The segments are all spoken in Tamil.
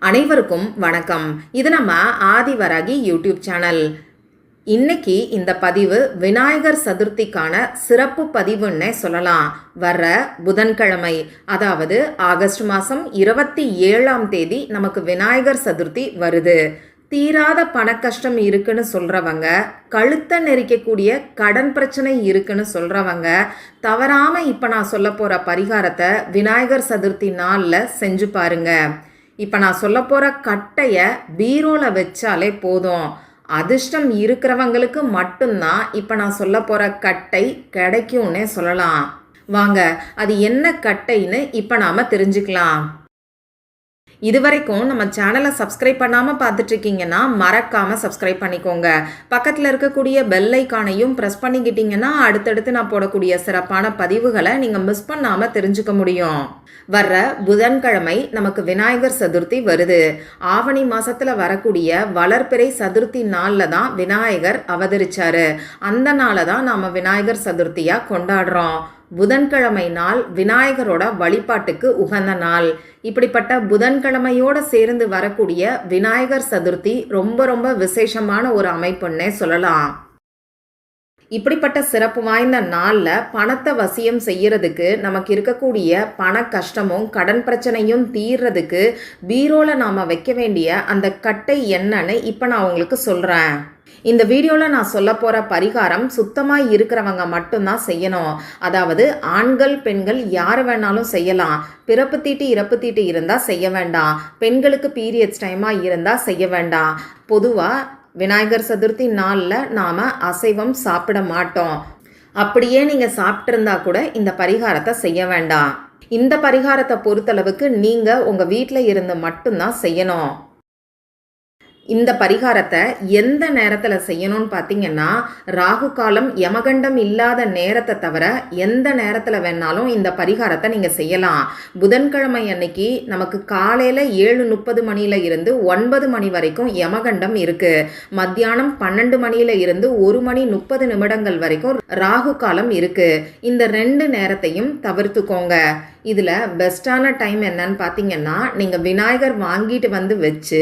அனைவருக்கும் வணக்கம். இது நம்ம ஆதிவராகி யூடியூப் சேனல். இன்னைக்கு இந்த பதிவு விநாயகர் சதுர்த்திக்கான சிறப்பு பதிவுன்னே சொல்லலாம். வர்ற புதன்கிழமை, அதாவது ஆகஸ்ட் மாதம் 27ஆம் தேதி நமக்கு விநாயகர் சதுர்த்தி வருது. தீராத பணக்கஷ்டம் இருக்குன்னு சொல்கிறவங்க, கழுத்தை நெரிக்கக்கூடிய கடன் பிரச்சனை இருக்குன்னு சொல்கிறவங்க தவறாமல் இப்போ நான் சொல்ல போகிற பரிகாரத்தை விநாயகர் சதுர்த்தி நாளில் செஞ்சு பாருங்க. இப்போ நான் சொல்ல போகிற கட்டையை பீரோவில் வச்சாலே போதும். அதிர்ஷ்டம் இருக்கிறவங்களுக்கு மட்டும்தான் இப்போ நான் சொல்ல போகிற கட்டை கிடைக்கும்னே சொல்லலாம். வாங்க, அது என்ன கட்டைன்னு இப்போ நாம் தெரிஞ்சுக்கலாம். இதுவரைக்கும் நம்ம சேனலை சப்ஸ்கிரைப் பண்ணாமல் பார்த்துட்ருக்கீங்கன்னா மறக்காமல் சப்ஸ்கிரைப் பண்ணிக்கோங்க. பக்கத்தில் இருக்கக்கூடிய பெல் ஐக்கானையும் ப்ரெஸ் பண்ணிக்கிட்டிங்கன்னா அடுத்தடுத்து நான் போடக்கூடிய சிறப்பான பதிவுகளை நீங்கள் மிஸ் பண்ணாமல் தெரிஞ்சுக்க முடியும். வர்ற புதன்கிழமை நமக்கு விநாயகர் சதுர்த்தி வருது. ஆவணி மாதத்தில் வரக்கூடிய வளர்பிறை சதுர்த்தி நாளில் தான் விநாயகர் அவதரிச்சாரு. அந்த நாளை தான் நாம் விநாயகர் சதுர்த்தியாக கொண்டாடுறோம். புதன்கிழமை நாள் விநாயகரோட வழிபாட்டுக்கு உகந்த நாள். இப்படிப்பட்ட புதன்கிழமையோடு சேர்ந்து வரக்கூடிய விநாயகர் சதுர்த்தி ரொம்ப ரொம்ப விசேஷமான ஒரு அமைப்புன்னே சொல்லலாம். இப்படிப்பட்ட சிறப்பு வாய்ந்த நாளில் பணத்தை வசியம் செய்யறதுக்கு, நமக்கு இருக்கக்கூடிய பண கஷ்டமும் கடன் பிரச்சனையும் தீர்றதுக்கு பீரோவில் நாம் வைக்க வேண்டிய அந்த கட்டை என்னன்னு இப்போ நான் உங்களுக்கு சொல்கிறேன். இந்த வீடியோவில் நான் சொல்ல போகிற பரிகாரம் சுத்தமாக இருக்கிறவங்க மட்டும்தான் செய்யணும். அதாவது ஆண்கள் பெண்கள் யார் வேணாலும் செய்யலாம். பிறப்பு தீட்டு இறப்பு தீட்டு இருந்தால் செய்ய வேண்டாம். பெண்களுக்கு பீரியட்ஸ் டைமாக இருந்தால் செய்ய வேண்டாம். பொதுவாக விநாயகர் சதுர்த்தி நாளில் நாம் அசைவம் சாப்பிட மாட்டோம். அப்படியே நீங்கள் சாப்பிட்ருந்தா கூட இந்த பரிகாரத்தை செய்ய வேண்டாம். இந்த பரிகாரத்தை பொறுத்தளவுக்கு நீங்கள் உங்கள் வீட்டில் இருந்து மட்டும்தான் செய்யணும். இந்த பரிகாரத்தை எந்த நேரத்தில் செய்யணும்னு பார்த்தீங்கன்னா, ராகு காலம் யமகண்டம் இல்லாத நேரத்தை தவிர எந்த நேரத்தில் வேணாலும் இந்த பரிகாரத்தை நீங்கள் செய்யலாம். புதன்கிழமை அன்னைக்கு நமக்கு காலையில் 7:30 மணியில் இருந்து 9 மணி வரைக்கும் யமகண்டம் இருக்குது. மத்தியானம் 12 மணியில் இருந்து 1:30 வரைக்கும் ராகு காலம் இருக்குது. இந்த 2 நேரத்தையும் தவிர்த்துக்கோங்க. இதில் பெஸ்ட்டான டைம் என்னன்னு பார்த்தீங்கன்னா, நீங்கள் விநாயகர் வாங்கிட்டு வந்து வச்சு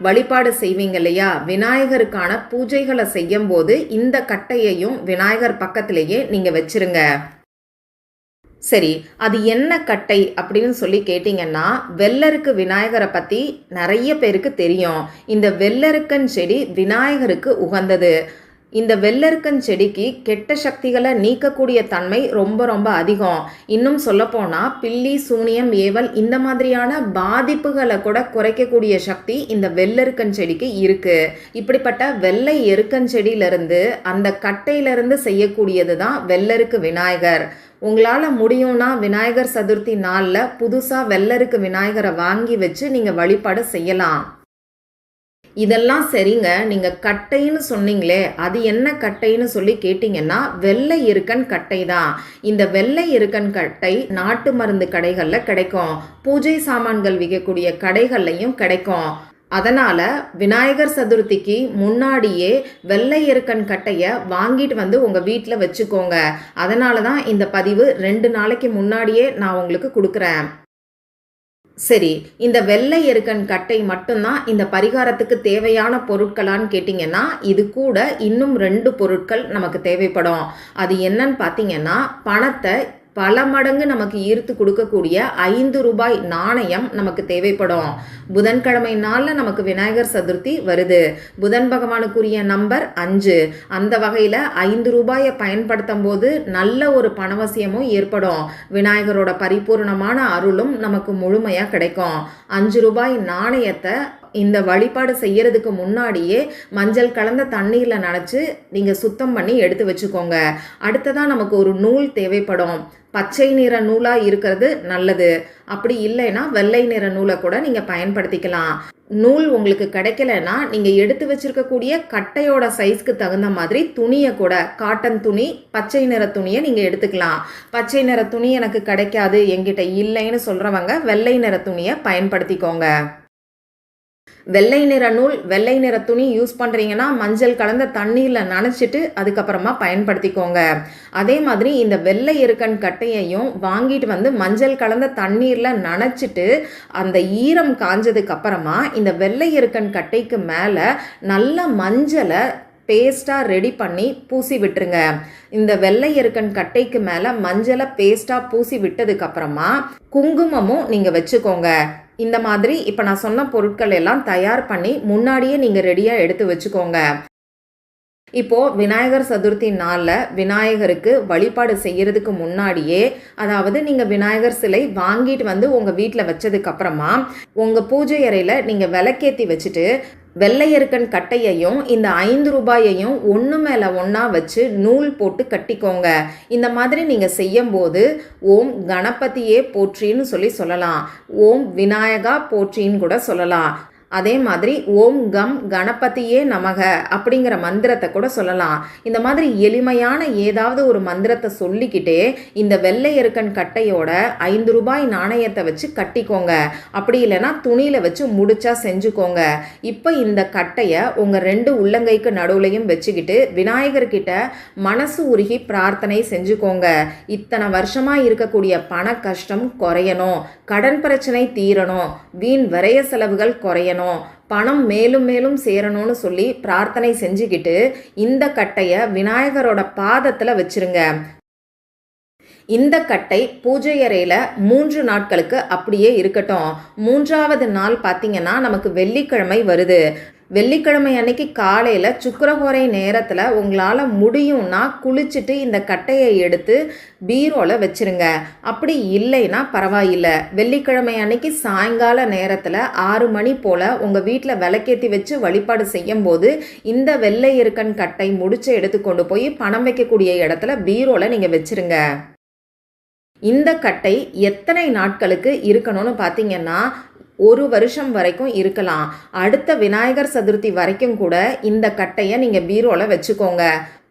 வழிபாடு செய்வீங்க இல்லையா, விநாயகருக்கான பூஜைகளை செய்யும் போது இந்த கட்டையையும் விநாயகர் பக்கத்திலேயே நீங்கள் வச்சிருங்க. சரி, அது என்ன கட்டை அப்படின்னு சொல்லி கேட்டிங்கன்னா, வெள்ளருக்கு விநாயகரை பற்றி நிறைய பேருக்கு தெரியும். இந்த வெள்ளருக்கன் செடி விநாயகருக்கு உகந்தது. இந்த வெள்ளருக்கன் செடிக்கு கெட்ட சக்திகளை நீக்கக்கூடிய தன்மை ரொம்ப ரொம்ப அதிகம். இன்னும் சொல்லப்போனால் பில்லி சூனியம் ஏவல் இந்த மாதிரியான பாதிப்புகளை கூட குறைக்கக்கூடிய சக்தி இந்த வெள்ளருக்கன் செடிக்கு இருக்குது. இப்படிப்பட்ட வெள்ளை எருக்கன் செடியிலிருந்து அந்த கட்டையிலிருந்து செய்யக்கூடியது தான் வெள்ளருக்கு விநாயகர். உங்களால் முடியும்னா விநாயகர் சதுர்த்தி நாளில் புதுசாக வெள்ளருக்கு விநாயகரை வாங்கி வச்சு நீங்கள் வழிபாடு செய்யலாம். இதெல்லாம் சரிங்க, நீங்கள் கட்டைன்னு சொன்னீங்களே, அது என்ன கட்டைன்னு சொல்லி கேட்டிங்கன்னா, வெள்ளை எருக்கன் கட்டை தான். இந்த வெள்ளை எருக்கன் கட்டை நாட்டு மருந்து கடைகளில் கிடைக்கும். பூஜை சாமான்கள் விற்கக்கூடிய கடைகள்லையும் கிடைக்கும். அதனால் விநாயகர் சதுர்த்திக்கு முன்னாடியே வெள்ளை எருக்கன் கட்டையை வாங்கிட்டு வந்து உங்கள் வீட்டில் வச்சுக்கோங்க. அதனால தான் இந்த பதிவு 2 நாளைக்கு முன்னாடியே நான் உங்களுக்கு கொடுக்குறேன். சரி, இந்த வெள்ளை எருக்கன் கட்டை மட்டும்தான் இந்த பரிகாரத்துக்கு தேவையான பொருட்களான்னு கேட்டிங்கன்னா, இது கூட இன்னும் 2 பொருட்கள் நமக்கு தேவைப்படும். அது என்னன்னு பார்த்தீங்கன்னா, பணத்தை பல மடங்கு நமக்கு ஈர்த்து கொடுக்கக்கூடிய 5 ரூபாய் நாணயம் நமக்கு தேவைப்படும். புதன்கிழமை நாளில் நமக்கு விநாயகர் சதுர்த்தி வருது. புதன் பகவானுக்குரிய நம்பர் 5. அந்த வகையில் 5 ரூபாயை பயன்படுத்தும் போது நல்ல ஒரு பணவசியமும் ஏற்படும். விநாயகரோட பரிபூர்ணமான அருளும் நமக்கு முழுமையாக கிடைக்கும். 5 ரூபாய் நாணயத்தை இந்த வழிபாடு செய்யறதுக்கு முன்னாடியே மஞ்சள் கலந்த தண்ணீரில் நனைச்சு நீங்கள் சுத்தம் பண்ணி எடுத்து வச்சுக்கோங்க. அடுத்ததான் நமக்கு ஒரு நூல் தேவைப்படும். பச்சை நிற நூலாக இருக்கிறது நல்லது. அப்படி இல்லைன்னா வெள்ளை நிற நூலை கூட நீங்கள் பயன்படுத்திக்கலாம். நூல் உங்களுக்கு கிடைக்கலன்னா நீங்கள் எடுத்து வச்சிருக்கக்கூடிய கட்டையோட சைஸ்க்கு தகுந்த மாதிரி துணியை கூட, காட்டன் துணி, பச்சை நிற துணியை நீங்கள் எடுத்துக்கலாம். பச்சை நிற துணி எனக்கு கிடைக்காது, என்கிட்ட இல்லைன்னு சொல்கிறவங்க வெள்ளை நிற துணியை பயன்படுத்திக்கோங்க. வெள்ளை நிற நூல், வெள்ளை நிற துணி யூஸ் பண்ணுறீங்கன்னா மஞ்சள் கலந்த தண்ணீரில் நனைச்சிட்டு அதுக்கப்புறமா பயன்படுத்திக்கோங்க. அதே மாதிரி இந்த வெள்ளை எருக்கன் கட்டையையும் வாங்கிட்டு வந்து மஞ்சள் கலந்த தண்ணீரில் நனைச்சிட்டு அந்த ஈரம் காஞ்சதுக்கு அப்புறமா இந்த வெள்ளை எருக்கன் கட்டைக்கு மேலே நல்ல மஞ்சளை பேஸ்ட்டாக ரெடி பண்ணி பூசி விட்டுருங்க. இந்த வெள்ளை எருக்கன் கட்டைக்கு மேலே மஞ்சளை பேஸ்ட்டாக பூசி விட்டதுக்கப்புறமா குங்குமமும் நீங்கள் வச்சுக்கோங்க. இந்த மாதிரி இப்போ நான் சொன்ன பொருட்கள் எல்லாம் தயார் பண்ணி முன்னாடியே நீங்கள் ரெடியாக எடுத்து வச்சுக்கோங்க. இப்போது விநாயகர் சதுர்த்தி நாளில் விநாயகருக்கு வழிபாடு செய்கிறதுக்கு முன்னாடியே, அதாவது நீங்கள் விநாயகர் சிலை வாங்கிட்டு வந்து உங்கள் வீட்டில் வச்சதுக்கப்புறமா உங்கள் பூஜை அறையில் நீங்கள் விளக்கேற்றி வச்சுட்டு வெள்ளை எருக்கன் கட்டையையும் இந்த 5 ரூபாயையும் ஒன்று மேலே ஒன்றா வச்சு நூல் போட்டு கட்டிக்கோங்க. இந்த மாதிரி நீங்கள் செய்யும்போது ஓம் கணபதியே போற்றின்னு சொல்லலாம், ஓம் விநாயகா போற்றின்னு கூட சொல்லலாம். அதே மாதிரி ஓம் கம் கணபதியே நமக அப்படிங்கிற மந்திரத்தை கூட சொல்லலாம். இந்த மாதிரி எளிமையான ஏதாவது ஒரு மந்திரத்தை சொல்லிக்கிட்டே இந்த வெள்ளை எருக்கன் கட்டையோட 5 ரூபாய் நாணயத்தை வச்சு கட்டிக்கோங்க. அப்படி இல்லைன்னா துணியில் வச்சு முடிச்சா செஞ்சுக்கோங்க. இப்போ இந்த கட்டையை உங்கள் 2 உள்ளங்கைக்கு நடுவுலையும் வச்சுக்கிட்டு விநாயகர்கிட்ட மனசு உருகி பிரார்த்தனை செஞ்சுக்கோங்க. இத்தனை வருஷமாக இருக்கக்கூடிய பண கஷ்டம் குறையணும், கடன் பிரச்சனை தீரணும், வீண் விரய செலவுகள் குறையணும், பணம் மேலும் மேலும் சேரணும்னு சொல்லி பிரார்த்தனை செஞ்சுக்கிட்டு இந்த கட்டையை விநாயகரோட பாதத்தில் வச்சிருங்க. இந்த கட்டை பூஜை அறையில் 3 நாட்களுக்கு அப்படியே இருக்கட்டும். 3ஆவது நாள் பார்த்தீங்கன்னா நமக்கு வெள்ளிக்கிழமை வருது. வெள்ளிக்கிழமை அன்னைக்கு காலையில் சுக்கிரஹோரை நேரத்தில் உங்களால் முடியும்னா குளிச்சுட்டு இந்த கட்டையை எடுத்து பீரோவில் வச்சுருங்க. அப்படி இல்லைன்னா பரவாயில்லை, வெள்ளிக்கிழமை அன்னைக்கு சாயங்கால நேரத்தில் 6 மணி போல் உங்கள் வீட்டில் விளக்கேற்றி வச்சு வழிபாடு செய்யும்போது இந்த வெள்ளை எருக்கன் கட்டை முடிச்சு எடுத்துக்கொண்டு போய் பணம் வைக்கக்கூடிய இடத்துல பீரோவில் நீங்கள் வச்சுருங்க. இந்த கட்டை எத்தனை நாட்களுக்கு இருக்கணும்னு பார்த்தீங்கன்னா 1 வருஷம் வரைக்கும் இருக்கலாம். அடுத்த விநாயகர் சதுர்த்தி வரைக்கும் கூட இந்த கட்டையை நீங்கள் பீரோவில் வச்சுக்கோங்க.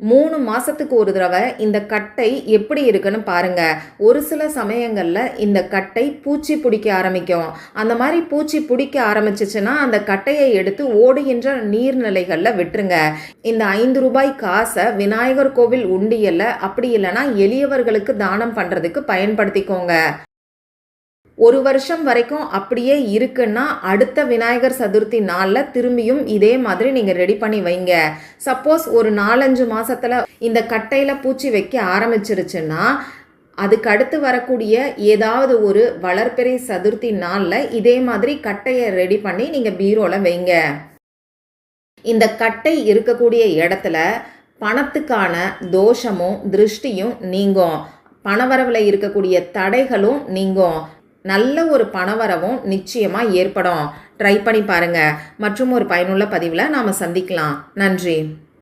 3 மாதத்துக்கு ஒரு தடவை இந்த கட்டை எப்படி இருக்குன்னு பாருங்கள். ஒரு சில சமயங்களில் இந்த கட்டை பூச்சி பிடிக்க ஆரம்பிக்கும். அந்த மாதிரி பூச்சி பிடிக்க ஆரம்பிச்சிச்சுன்னா அந்த கட்டையை எடுத்து ஓடுகின்ற நீர்நிலைகளில் விட்டுருங்க. இந்த 5 ரூபாய் காசை விநாயகர் கோவில் உண்டியல்ல, அப்படி இல்லைன்னா எளியவர்களுக்கு தானம் பண்ணுறதுக்கு பயன்படுத்திக்கோங்க. 1 வருஷம் வரைக்கும் அப்படியே இருக்குன்னா அடுத்த விநாயகர் சதுர்த்தி நாளில் திரும்பியும் இதே மாதிரி நீங்கள் ரெடி பண்ணி வைங்க. சப்போஸ் ஒரு 4-5 மாதத்தில் இந்த கட்டையில் பூச்சி வைக்க ஆரம்பிச்சிருச்சுன்னா அதுக்கு அடுத்து வரக்கூடிய ஏதாவது ஒரு வளர்பிறை சதுர்த்தி நாளில் இதே மாதிரி கட்டையை ரெடி பண்ணி நீங்கள் பீரோவில் வைங்க. இந்த கட்டை இருக்கக்கூடிய இடத்துல பணத்துக்கான தோஷமும் திருஷ்டியும் நீங்கும், பணவரவில் இருக்கக்கூடிய தடைகளும் நீங்கும், நல்ல ஒரு பணவரவும் நிச்சயமாக ஏற்படும். ட்ரை பண்ணி பாருங்கள். மற்றும் ஒரு பயனுள்ள பதிவில் நாம் சந்திக்கலாம். நன்றி.